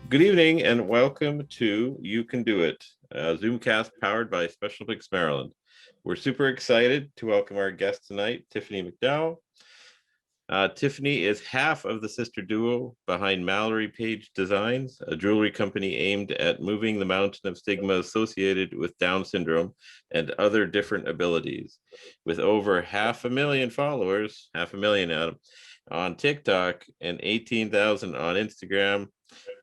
Good evening and welcome to You Can Do It, a Zoomcast powered by Special Olympics Maryland. We're super excited to welcome our guest tonight, Tiffany McDowell. Tiffany is half of the sister duo behind Mallory, Paige Designs, a jewelry company aimed at moving the mountain of stigma associated with Down syndrome and other different abilities. With over 500,000 followers, 500,000 Adam, on TikTok and 18,000 on Instagram,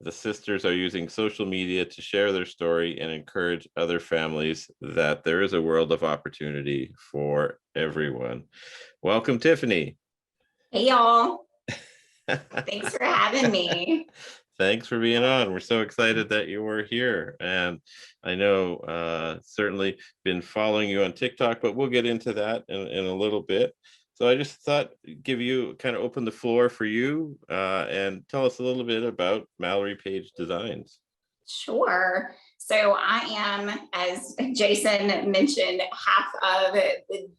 the sisters are using social media to share their story and encourage other families that there is a world of opportunity for everyone. Welcome, Tiffany. Hey, y'all. Thanks for having me. Thanks for being on. We're so excited that you were here. And I know certainly been following you on TikTok, but we'll get into that in a little bit. So I just thought give you kind of open the floor for you and tell us a little bit about Mallory Paige Designs. Sure. So I am, as Jason mentioned, half of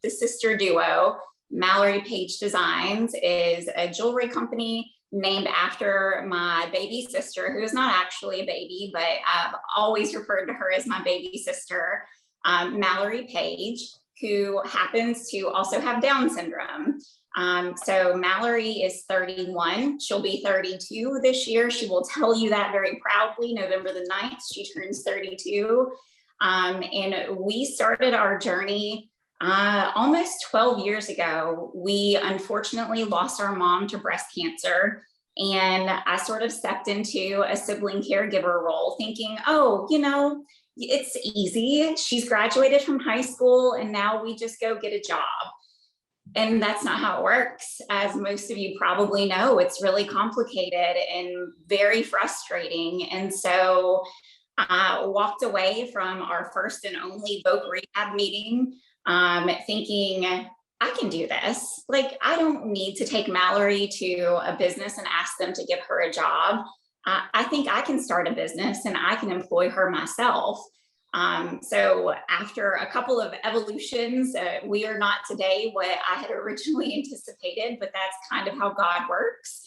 the sister duo. Mallory Paige Designs is a jewelry company named after my baby sister, who is not actually a baby, but I've always referred to her as my baby sister, Mallory Paige, who happens to also have Down syndrome. So Mallory is 31. She'll be 32 this year. She will tell you that very proudly. November the 9th, she turns 32. And we started our journey almost 12 years ago. We unfortunately lost our mom to breast cancer. And I sort of stepped into a sibling caregiver role thinking, oh, it's easy. She's graduated from high school and now we just go get a job. And that's not how it works. As most of you probably know, it's really complicated and very frustrating. And so I walked away from our first and only voc rehab meeting thinking, I can do this. Like, I don't need to take Mallory to a business and ask them to give her a job. I think I can start a business and I can employ her myself. So after a couple of evolutions, we are not today what I had originally anticipated, but that's kind of how God works.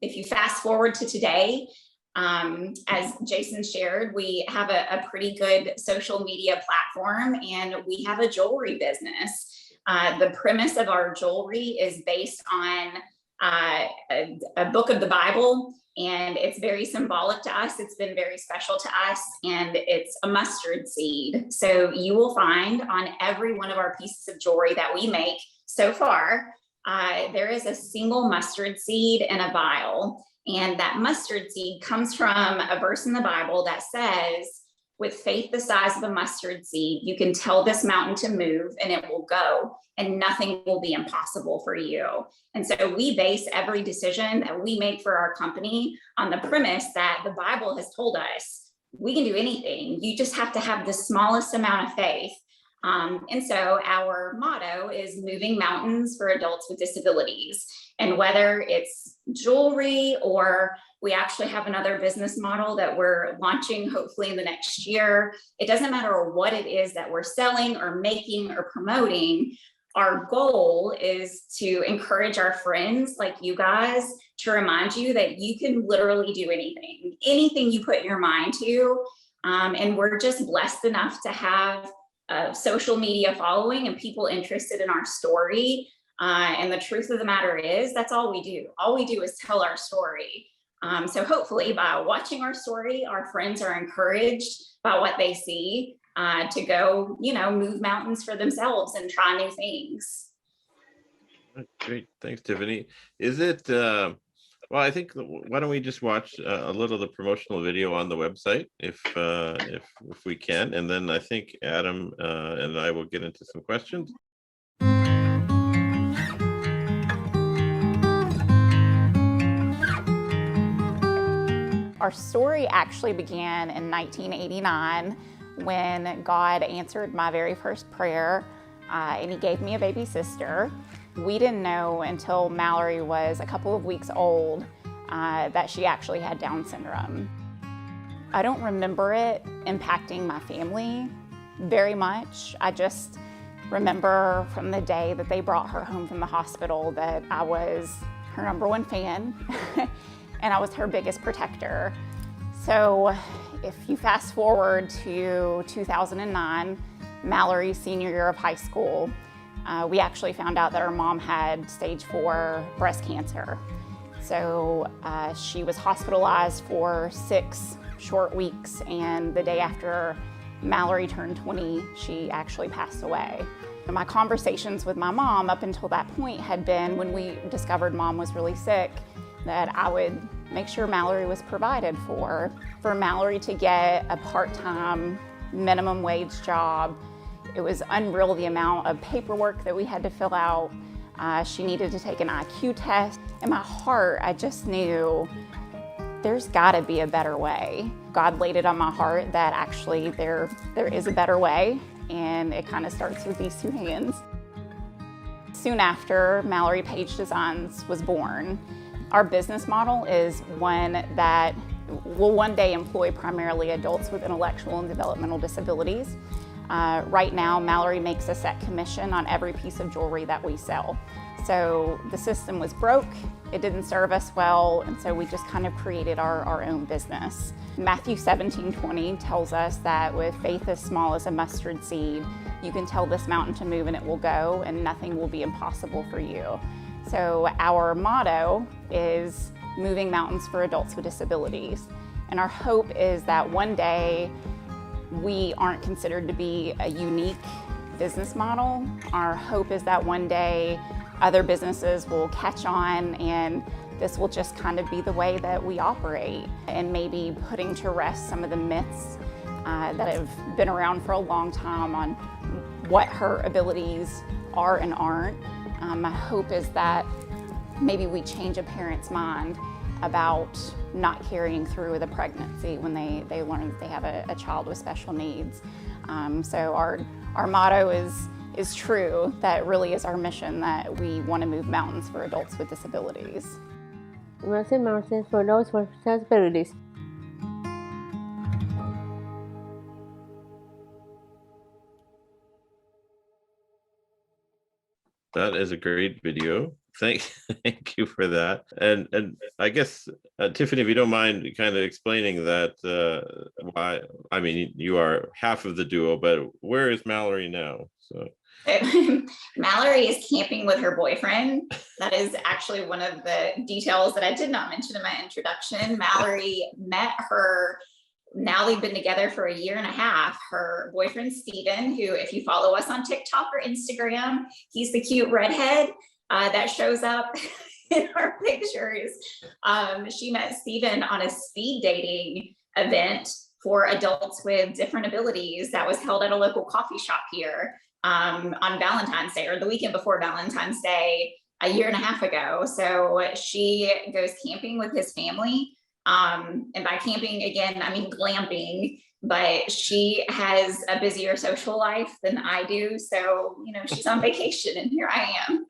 If you fast forward to today, as Jason shared, we have a pretty good social media platform and we have a jewelry business. The premise of our jewelry is based on a book of the Bible, and it's very symbolic to us. It's been very special to us, and it's a mustard seed. So you will find on every one of our pieces of jewelry that we make so far, there is a single mustard seed in a vial. And that mustard seed comes from a verse in the Bible that says, with faith the size of a mustard seed, you can tell this mountain to move and it will go, and nothing will be impossible for you. And so we base every decision that we make for our company on the premise that the Bible has told us we can do anything. You just have to have the smallest amount of faith. And so our motto is moving mountains for adults with disabilities. And whether it's jewelry or we actually have another business model that we're launching hopefully in the next year, it doesn't matter what it is that we're selling or making or promoting. Our goal is to encourage our friends like you guys to remind you that you can literally do anything you put your mind to. And we're just blessed enough to have a social media following and people interested in our story. And the truth of the matter is, that's all we do. All we do is tell our story. So hopefully by watching our story, our friends are encouraged by what they see to go, move mountains for themselves and try new things. Great. Thanks, Tiffany. Is it, well, I think, why don't we just watch a little of the promotional video on the website if we can, and then I think Adam and I will get into some questions. Our story actually began in 1989 when God answered my very first prayer and he gave me a baby sister. We didn't know until Mallory was a couple of weeks old that she actually had Down syndrome. I don't remember it impacting my family very much. I just remember from the day that they brought her home from the hospital that I was her #1 fan. and I was her biggest protector. So if you fast forward to 2009, Mallory's senior year of high school, we actually found out that her mom had stage 4 breast cancer. So she was hospitalized for 6 short weeks, and the day after Mallory turned 20, she actually passed away. And my conversations with my mom up until that point had been, when we discovered mom was really sick, that I would make sure Mallory was provided for. For Mallory to get a part-time minimum wage job, it was unreal the amount of paperwork that we had to fill out. She needed to take an IQ test. In my heart, I just knew there's gotta be a better way. God laid it on my heart that actually there is a better way, and it kind of starts with these 2 hands. Soon after, Mallory Paige Designs was born. Our business model is one that will one day employ primarily adults with intellectual and developmental disabilities. Right now, Mallory makes a set commission on every piece of jewelry that we sell. So the system was broke, it didn't serve us well, and so we just kind of created our own business. Matthew 17:20 tells us that with faith as small as a mustard seed, you can tell this mountain to move and it will go, and nothing will be impossible for you. So our motto is moving mountains for adults with disabilities. And our hope is that one day we aren't considered to be a unique business model. Our hope is that one day other businesses will catch on, and this will just kind of be the way that we operate, and maybe putting to rest some of the myths that have been around for a long time on what her abilities are and aren't. My hope is that maybe we change a parent's mind about not carrying through with a pregnancy when they learn that they have a child with special needs. So our motto is true. That really is our mission, that we want to move mountains for adults with disabilities. Mountains for adults with disabilities. That is a great video. Thank you for that. And I guess, Tiffany, if you don't mind kind of explaining that, why, I mean, you are half of the duo, but where is Mallory now? So Mallory is camping with her boyfriend. That is actually one of the details that I did not mention in my introduction. Mallory met her, now they've been together for 1.5 years. Her boyfriend, Steven, who, if you follow us on TikTok or Instagram, he's the cute redhead that shows up in our pictures. She met Steven on a speed dating event for adults with different abilities that was held at a local coffee shop here on Valentine's Day, or the weekend before Valentine's Day, 1.5 years ago. So she goes camping with his family. And by camping, again, I mean glamping, but she has a busier social life than I do. So, you know, she's on vacation and here I am.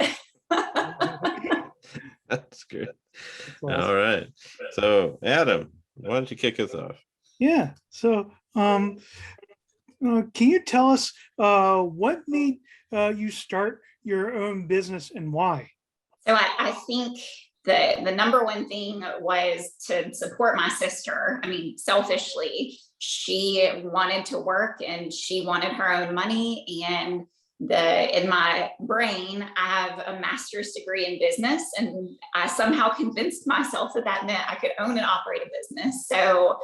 that's good. All right. So Adam, why don't you kick us off? Yeah. So can you tell us what made you start your own business and why? So I think the number one thing was to support my sister. I mean, selfishly, she wanted to work and she wanted her own money. And in my brain, I have a master's degree in business, and I somehow convinced myself that meant I could own and operate a business. So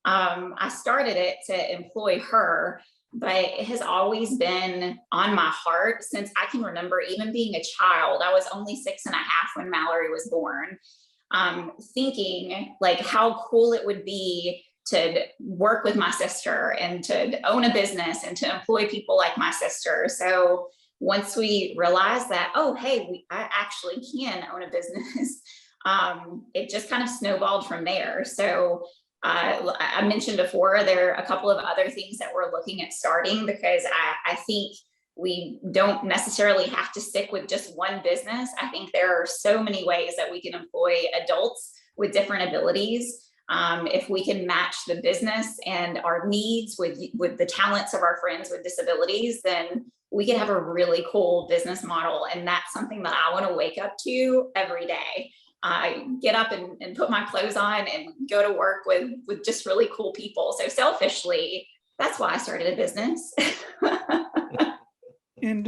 I started it to employ her, but it has always been on my heart since I can remember, even being a child. I was only 6.5 when Mallory was born, thinking like how cool it would be to work with my sister and to own a business and to employ people like my sister. So once we realized that, oh, hey, I actually can own a business, it just kind of snowballed from there. So I mentioned before, there are a couple of other things that we're looking at starting, because I think we don't necessarily have to stick with just one business. I think there are so many ways that we can employ adults with different abilities. If we can match the business and our needs with the talents of our friends with disabilities, then we can have a really cool business model. And that's something that I want to wake up to every day. get up and put my clothes on and go to work with just really cool people. So selfishly, that's why I started a business. And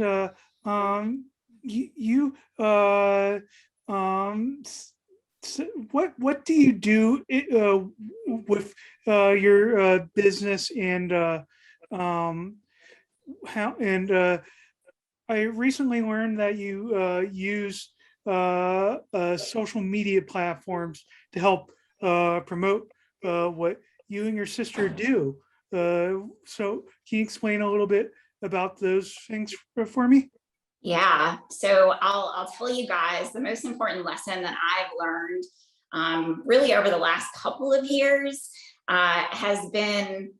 what do you do with your business, and how, and I recently learned that you use social media platforms to help promote what you and your sister do. So can you explain a little bit about those things for me? Yeah, so I'll tell you guys the most important lesson that I've learned really over the last couple of years has been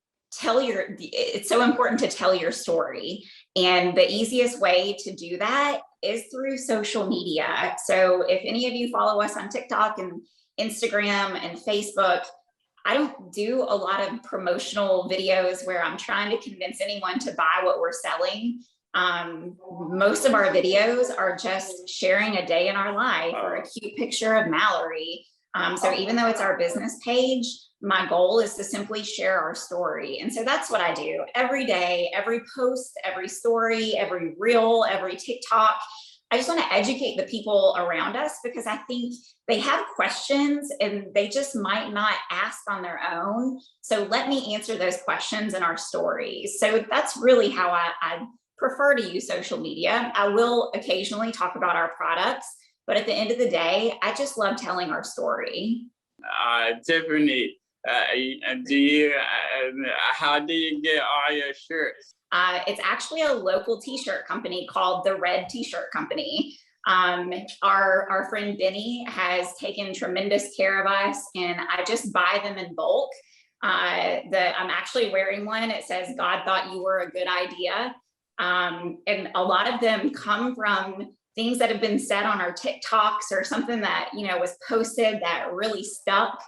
it's so important to tell your story. And the easiest way to do that is through social media. So if any of you follow us on TikTok and Instagram and Facebook, I don't do a lot of promotional videos where I'm trying to convince anyone to buy what we're selling. Most of our videos are just sharing a day in our life or a cute picture of Mallory. So even though it's our business page, my goal is to simply share our story. And so that's what I do every day, every post, every story, every reel, every TikTok. I just want to educate the people around us, because I think they have questions and they just might not ask on their own. So let me answer those questions in our stories. So that's really how I prefer to use social media. I will occasionally talk about our products, but at the end of the day, I just love telling our story. Tiffany, how do you get all your shirts? It's actually a local t-shirt company called the Red T-shirt Company. Our friend Benny has taken tremendous care of us, and I just buy them in bulk. I'm actually wearing one. It says, "God thought you were a good idea." And a lot of them come from things that have been said on our TikToks or something that, was posted that really stuck.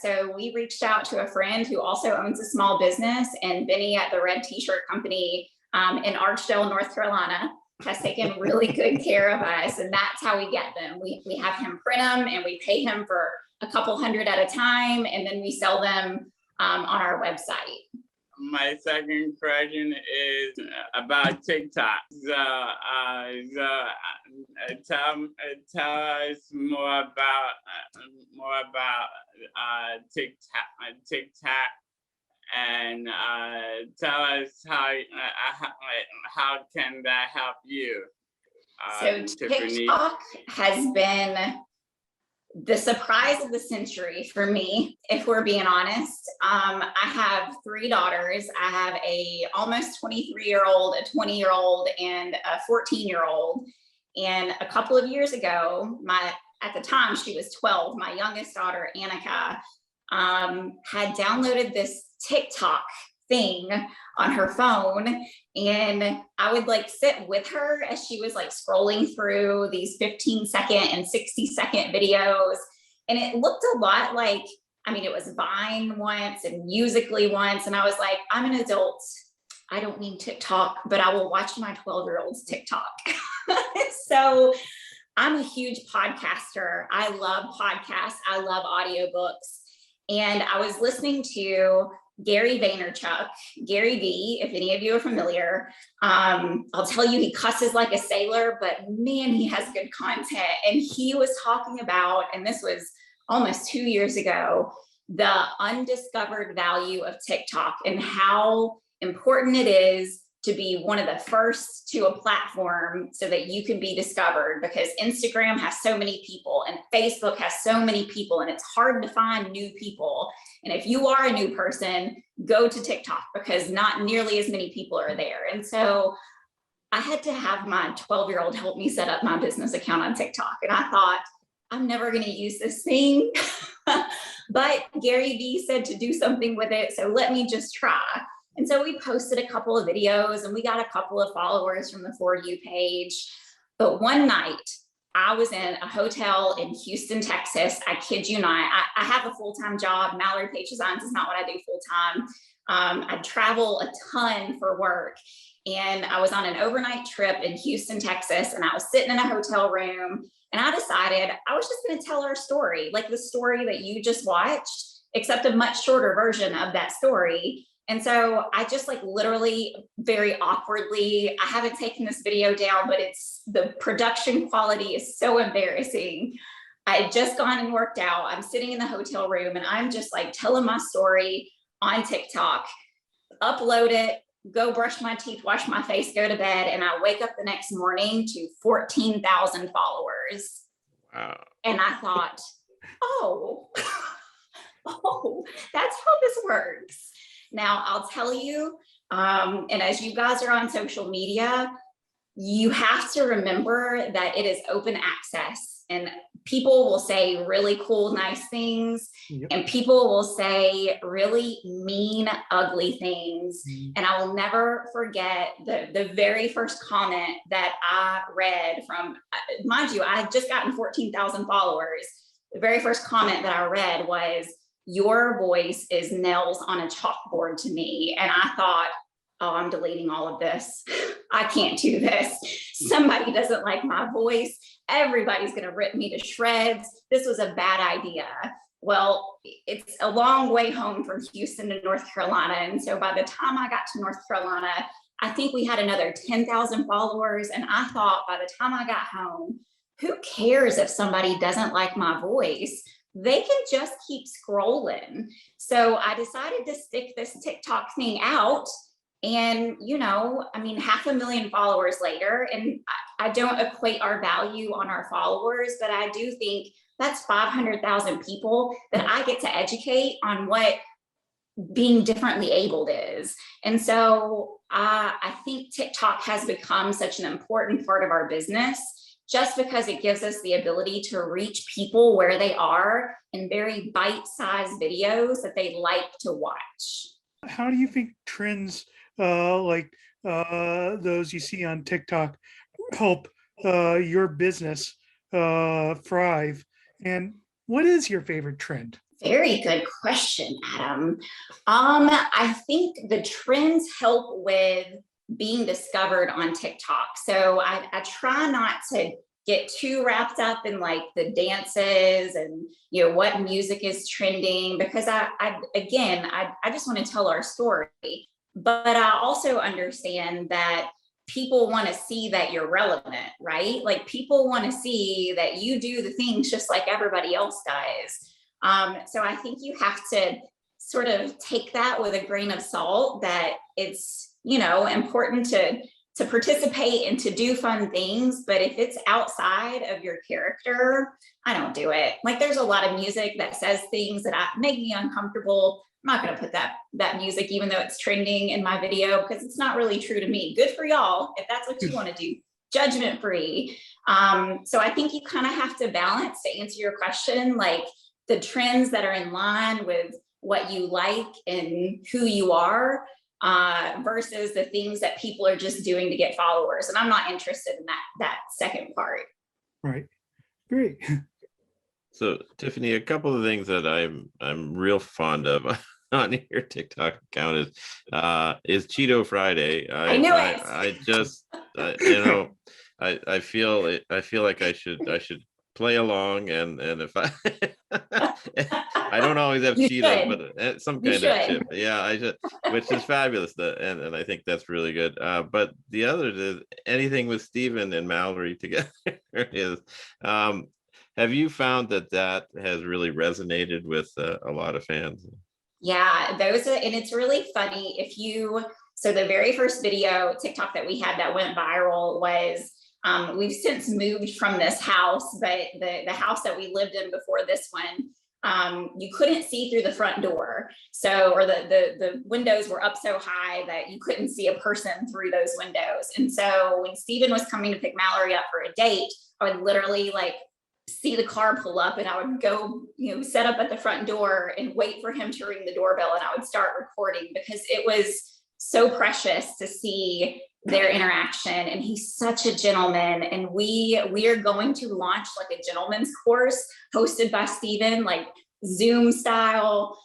So we reached out to a friend who also owns a small business, and Benny at the Red T-shirt Company in Archdale, North Carolina, has taken really good care of us. And that's how we get them. We have him print them, and we pay him for a couple hundred at a time. And then we sell them on our website. My second question is about TikTok. Tell us more about TikTok, and tell us how can that help you? So Tiffany? TikTok has been the surprise of the century for me, if we're being honest. I have 3 daughters. I have a almost 23-year-old, a 20-year-old, and a 14-year-old. And a couple of years ago, at the time she was 12, my youngest daughter, Annika, had downloaded this TikTok thing on her phone, and I would sit with her as she was scrolling through these 15-second and 60-second videos, and it looked a lot like, it was Vine once and Musical.ly once, and I was like, I'm an adult, I don't need TikTok, but I will watch my 12-year-old's TikTok. So I'm a huge podcaster. I love podcasts, I love audiobooks, and I was listening to Gary Vaynerchuk, Gary V, if any of you are familiar. I'll tell you, he cusses like a sailor, but man, he has good content. And he was talking about, and this was almost 2 years ago, the undiscovered value of TikTok and how important it is to be one of the first to a platform so that you can be discovered, because Instagram has so many people and Facebook has so many people, and it's hard to find new people. And if you are a new person, go to TikTok, because not nearly as many people are there. And so I had to have my 12-year-old help me set up my business account on TikTok. And I thought, I'm never going to use this thing, but Gary Vee said to do something with it, so let me just try. And so we posted a couple of videos, and we got a couple of followers from the For You page. But one night I was in a hotel in Houston, Texas. I kid you not. I have a full-time job. Mallory, Paige Designs is not what I do full-time. I travel a ton for work. And I was on an overnight trip in Houston, Texas, and I was sitting in a hotel room, and I decided I was just going to tell our story, like the story that you just watched, except a much shorter version of that story. And so I just like literally very awkwardly, I haven't taken this video down, but the production quality is so embarrassing. I had just gone and worked out. I'm sitting in the hotel room and I'm just like telling my story on TikTok, upload it, go brush my teeth, wash my face, go to bed. And I wake up the next morning to 14,000 followers. Wow. And I thought, oh, oh, that's how this works. Now I'll tell you, and as you guys are on social media, you have to remember that it is open access, and people will say really cool, nice things, and people will say really mean, ugly things. And I will never forget the very first comment that I read from, mind you, I had just gotten 14,000 followers. The very first comment that I read was, "Your voice is nails on a chalkboard to me." And I thought, oh, I'm deleting all of this. I can't do this. Somebody doesn't like my voice. Everybody's going to rip me to shreds. This was a bad idea. Well, it's a long way home from Houston to North Carolina. And so by the time I got to North Carolina, I think we had another 10,000 followers. And I thought by the time I got home, who cares if somebody doesn't like my voice? They can just keep scrolling. So I decided to stick this TikTok thing out. And, you know, I mean, 500,000 followers later, and I don't equate our value on our followers, but I do think that's 500,000 people that I get to educate on what being differently abled is. And so I think TikTok has become such an important part of our business, just because it gives us the ability to reach people where they are in very bite-sized videos that they like to watch. How do you think trends like those you see on TikTok help your business thrive? And what is your favorite trend? Very good question, Adam. I think the trends help with being discovered on TikTok. So I try not to get too wrapped up in like the dances and, you know, what music is trending, because I just want to tell our story. But I also understand that people want to see that you're relevant, right? Like people want to see that you do the things just like everybody else does. So I think you have to sort of take that with a grain of salt, that it's, you know, important to participate and to do fun things. But if it's outside of your character, I don't do it. Like there's a lot of music that says things that make me uncomfortable. I'm not going to put that music, even though it's trending in my video, because it's not really true to me. Good for y'all if that's what you want to do, judgment free. So I think you kind of have to balance, to answer your question, like the trends that are in line with what you like and who you are, versus the things that people are just doing to get followers. And I'm not interested in that second part. Right. Great. So Tiffany, a couple of things that I'm real fond of on your TikTok account is Cheeto Friday. I knew it. I just you know, I feel like I should play along, and if I don't always have You Cheetos, should. but some You kind of should. chip. Yeah, I should, which is fabulous. And I think that's really good. But the other is anything with Stephen and Mallory together is. Have you found that has really resonated with a lot of fans? Yeah, and it's really funny so the very first video TikTok that we had that went viral was, we've since moved from this house, but the house that we lived in before this one, you couldn't see through the front door. So, or the windows were up so high that you couldn't see a person through those windows. And so when Stephen was coming to pick Mallory up for a date, I would literally like see the car pull up, and I would go, you know, set up at the front door and wait for him to ring the doorbell, and I would start recording, because it was so precious to see their interaction. And he's such a gentleman, and we are going to launch like a gentleman's course hosted by Stephen, like Zoom style.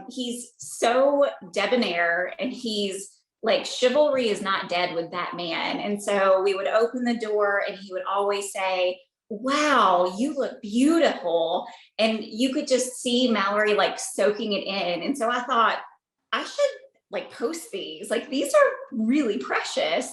He's so debonair, and he's like chivalry is not dead with that man. And so we would open the door and he would always say, wow, you look beautiful. And you could just see Mallory like soaking it in. And so I thought, I should like post these. Like these are really precious.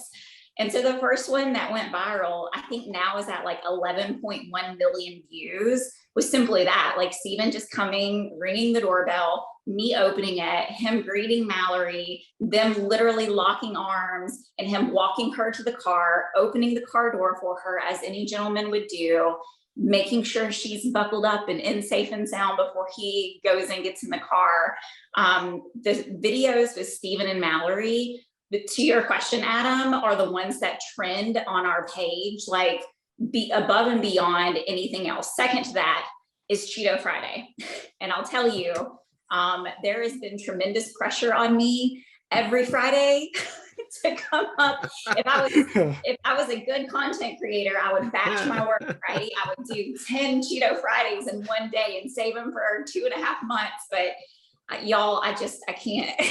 And so the first one that went viral, I think now is at like 11.1 million views, was simply that, like Stephen just coming, ringing the doorbell, me opening it, him greeting Mallory, them literally locking arms, and him walking her to the car, opening the car door for her as any gentleman would do, making sure she's buckled up and in safe and sound before he goes and gets in the car. The videos with Stephen and Mallory, to your question, Adam, are the ones that trend on our page, like be above and beyond anything else. Second to that is Cheeto Friday. And I'll tell you, there has been tremendous pressure on me every Friday to come up. If I was a good content creator, I would batch my work, right? I would do 10 Cheeto Fridays in one day and save them for 2.5 months. But y'all, I can't.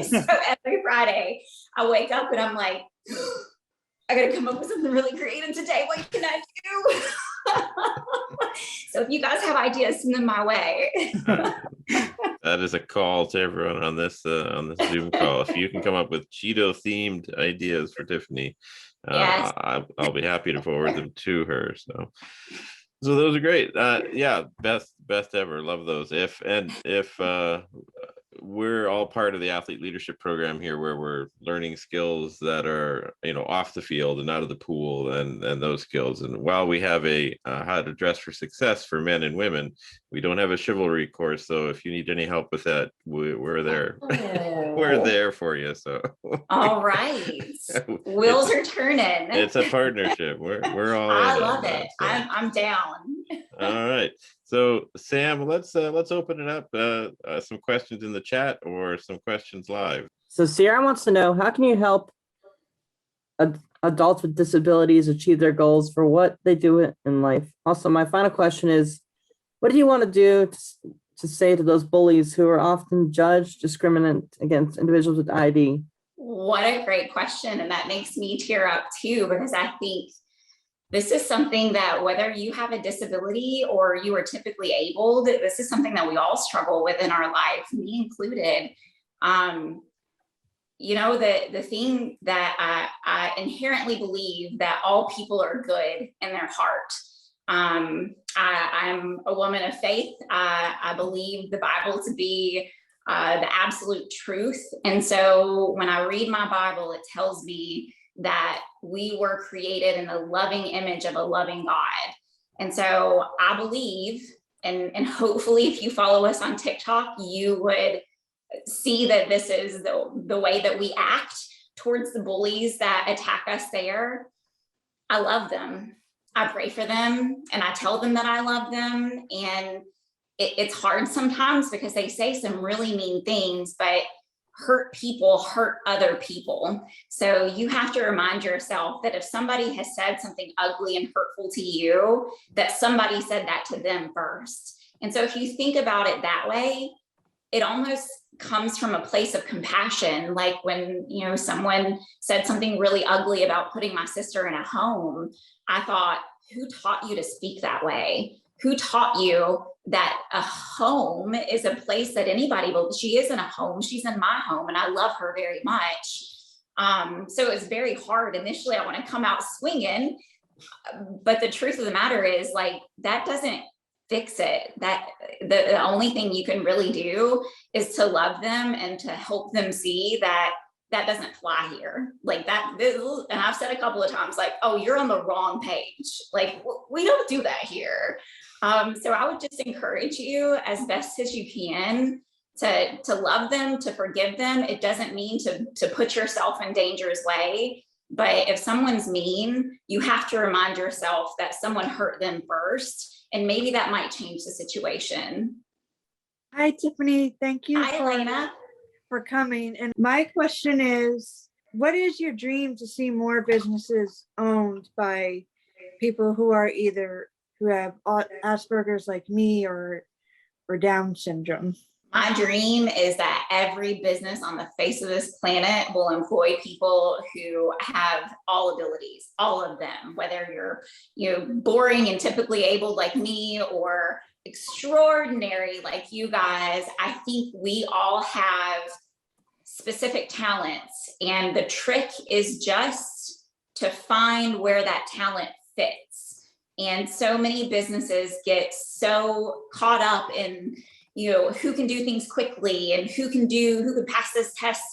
So every Friday I wake up and I'm like, I gotta come up with something really creative today. What can I do? So if you guys have ideas, send them my way. That is a call to everyone on this Zoom call. If you can come up with Cheeto themed ideas for Tiffany, Yes. I'll be happy to forward them to her. So those are great. Yeah, best ever. Love those. If we're all part of the athlete leadership program here, where we're learning skills that are, off the field and out of the pool, and those skills. And while we have a how to dress for success for men and women, we don't have a chivalry course. So if you need any help with that, we're there. We're there for you. So all right, wheels are turning. It's a partnership. We're all I in love on it. that, so. I'm down. All right. So Sam, let's open it up. Some questions in the chat or some questions live. So Sierra wants to know, how can you help adults with disabilities achieve their goals for what they do in life? Also, my final question is, what do you want to do to say to those bullies who are often judged, discriminate against individuals with ID? What a great question. And that makes me tear up too, because I think this is something that whether you have a disability or you are typically able, this is something that we all struggle with in our life, me included. The thing that I inherently believe that all people are good in their heart. I'm a woman of faith. I believe the Bible to be the absolute truth. And so when I read my Bible, it tells me that we were created in the loving image of a loving God. And so I believe, and hopefully if you follow us on TikTok, you would see that this is the way that we act towards the bullies that attack us there. I love them. I pray for them and I tell them that I love them. And it's hard sometimes because they say some really mean things, but hurt people hurt other people. So you have to remind yourself that if somebody has said something ugly and hurtful to you, that somebody said that to them first. And so if you think about it that way, it almost comes from a place of compassion. Like when, someone said something really ugly about putting my sister in a home, I thought, who taught you to speak that way? Who taught you that a home is a place that anybody, but she is in a home, she's in my home, and I love her very much. So it's very hard. Initially, I want to come out swinging, but the truth of the matter is, like, that doesn't fix it. That the only thing you can really do is to love them and to help them see that doesn't fly here. Like that, and I've said a couple of times, like, oh, you're on the wrong page. Like, we don't do that here. So I would just encourage you as best as you can to love them, to forgive them. It doesn't mean to put yourself in danger's way, but if someone's mean, you have to remind yourself that someone hurt them first, and maybe that might change the situation. Hi, Tiffany. Thank you. Hi, Elena. For coming. And my question is, what is your dream to see more businesses owned by people who have Asperger's like me or Down syndrome? My dream is that every business on the face of this planet will employ people who have all abilities, all of them, whether you're boring and typically abled like me or extraordinary like you guys. I think we all have specific talents, and the trick is just to find where that talent fits. And so many businesses get so caught up in, who can do things quickly and who can pass this test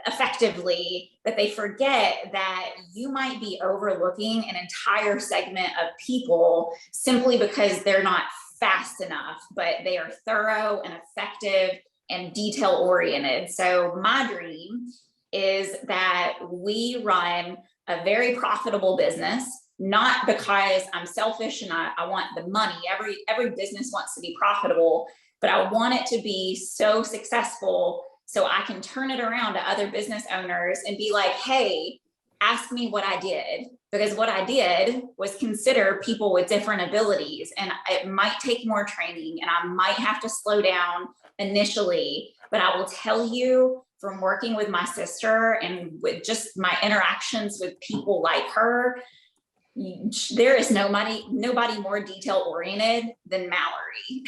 effectively, that they forget that you might be overlooking an entire segment of people simply because they're not fast enough, but they are thorough and effective and detail oriented. So my dream is that we run a very profitable business, not because I'm selfish and I want the money. Every business wants to be profitable, but I want it to be so successful so I can turn it around to other business owners and be like, hey, ask me what I did. Because what I did was consider people with different abilities, and it might take more training and I might have to slow down initially, but I will tell you from working with my sister and with just my interactions with people like her, there is nobody more detail oriented than Mallory.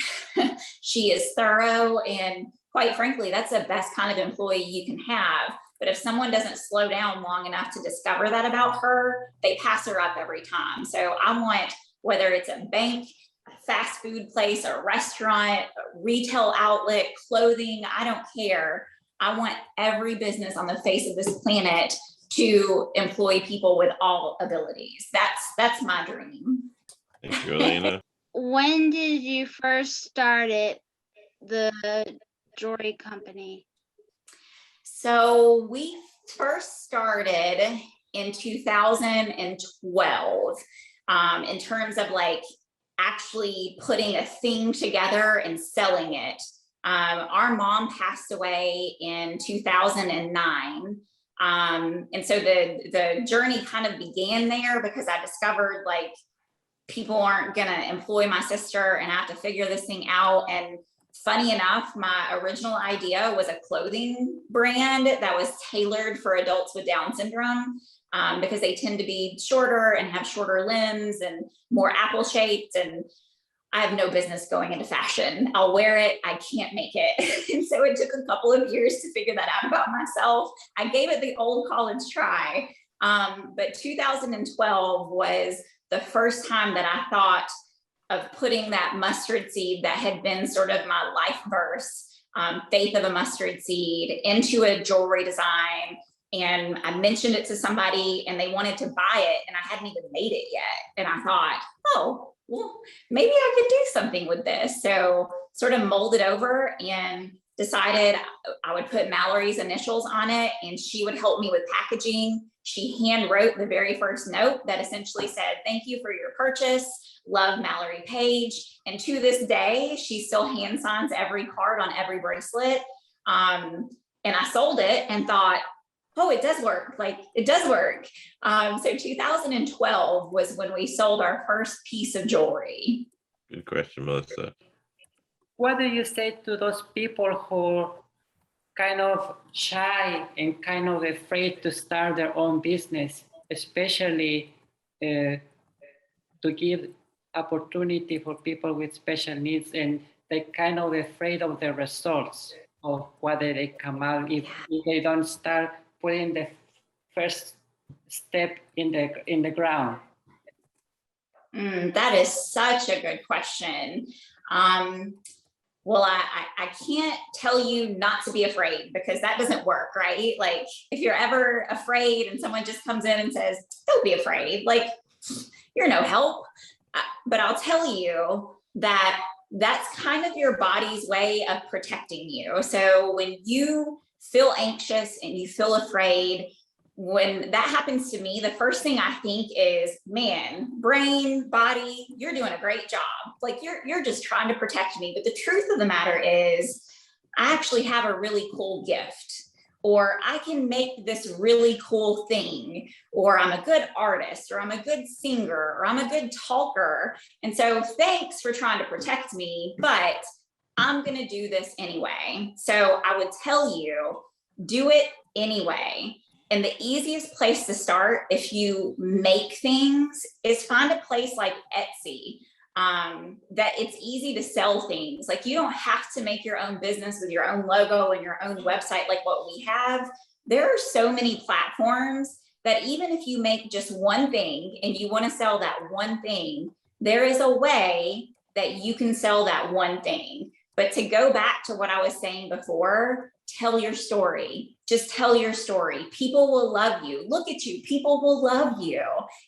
She is thorough, and quite frankly, that's the best kind of employee you can have. But if someone doesn't slow down long enough to discover that about her, they pass her up every time. So I want, whether it's a bank, a fast food place, a restaurant, a retail outlet, clothing, I don't care. I want every business on the face of this planet to employ people with all abilities. That's my dream. Thank you, Elena. When did you first start the jewelry company? So we first started in 2012 in terms of like actually putting a thing together and selling it. Our mom passed away in 2009. And so the journey kind of began there because I discovered like people aren't gonna employ my sister and I have to figure this thing out. And funny enough, my original idea was a clothing brand that was tailored for adults with Down syndrome because they tend to be shorter and have shorter limbs and more apple shaped. And I have no business going into fashion. I'll wear it, I can't make it. And so it took a couple of years to figure that out about myself. I gave it the old college try. But 2012 was the first time that I thought of putting that mustard seed that had been sort of my life verse, faith of a mustard seed, into a jewelry design. And I mentioned it to somebody and they wanted to buy it and I hadn't even made it yet. And I thought, oh, well, maybe I could do something with this. So sort of molded over and decided I would put Mallory's initials on it and she would help me with packaging. She hand wrote the very first note that essentially said, thank you for your purchase. Love, Mallory Paige. And to this day, she still hand signs every card on every bracelet. And I sold it and thought, oh, it does work. Like it does work. So 2012 was when we sold our first piece of jewelry. Good question, Melissa. What do you say to those people who kind of shy and kind of afraid to start their own business, especially to give opportunity for people with special needs, and they're kind of afraid of the results of whether they come out if they don't start putting the first step in the ground? That is such a good question. Well, I can't tell you not to be afraid because that doesn't work, right? Like if you're ever afraid and someone just comes in and says, don't be afraid, like you're no help. But I'll tell you that that's kind of your body's way of protecting you. So when you feel anxious and you feel afraid, when that happens to me, the first thing I think is, man, brain, body, you're doing a great job. Like you're just trying to protect me. But the truth of the matter is I actually have a really cool gift, or I can make this really cool thing, or I'm a good artist, or I'm a good singer, or I'm a good talker. And so thanks for trying to protect me, but I'm going to do this anyway. So I would tell you, do it anyway. And the easiest place to start, if you make things, is find a place like Etsy, that it's easy to sell things. Like, you don't have to make your own business with your own logo and your own website like what we have. There are so many platforms that even if you make just one thing and you want to sell that one thing, there is a way that you can sell that one thing. But to go back to what I was saying before, tell your story. Just tell your story. People will love you. Look at you. People will love you.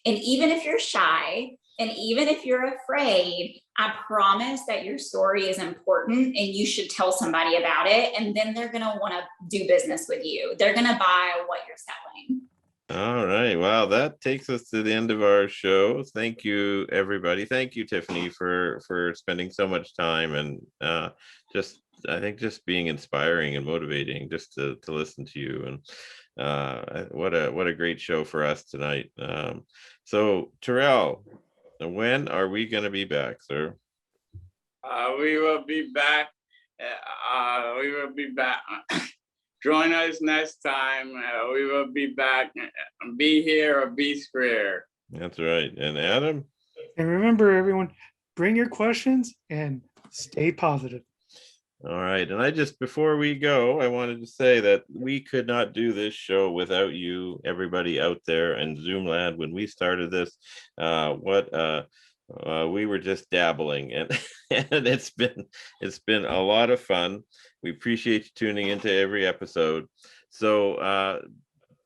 And even if you're shy, and even if you're afraid, I promise that your story is important and you should tell somebody about it. And then they're going to want to do business with you. They're going to buy what you're selling. All right. Wow. That takes us to the end of our show. Thank you, everybody. Thank you, Tiffany, for spending so much time and I think just being inspiring and motivating just to listen to you. And what a great show for us tonight. So Terrell, when are we going to be back, sir? We will be back. Join us next time. We will be back. Be here or be square. That's right. And Adam? And remember, everyone, bring your questions and stay positive. All right. And before we go, I wanted to say that we could not do this show without you, everybody out there in Zoom land. When we started this, we were just dabbling, and it's been a lot of fun. We appreciate you tuning into every episode. So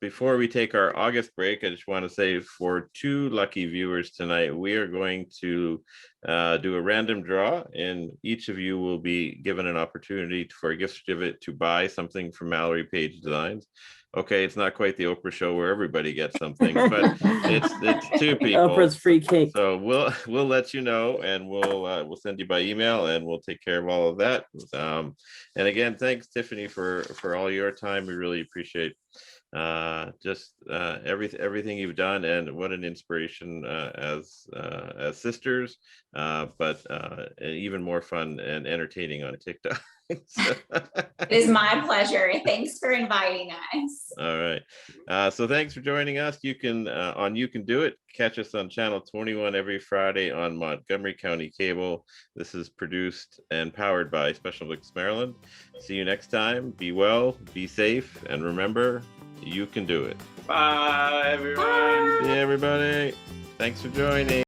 before we take our August break, I just want to say for 2 lucky viewers tonight, we are going to do a random draw, and each of you will be given an opportunity for a gift certificate to buy something from Mallory Paige Designs. Okay, it's not quite the Oprah show where everybody gets something, but it's 2 people. Oprah's free cake. So we'll let you know, and we'll send you by email, and we'll take care of all of that. And again, thanks, Tiffany, for all your time. We really appreciate everything you've done, and what an inspiration as sisters, but even more fun and entertaining on TikTok. It is my pleasure. Thanks for inviting us. All right. So thanks for joining us. You can You Can Do It. Catch us on channel 21 every Friday on Montgomery County Cable. This is produced and powered by Special Olympics Maryland. See you next time. Be well, be safe, and remember, you can do it. Bye, everyone. See everybody. Thanks for joining.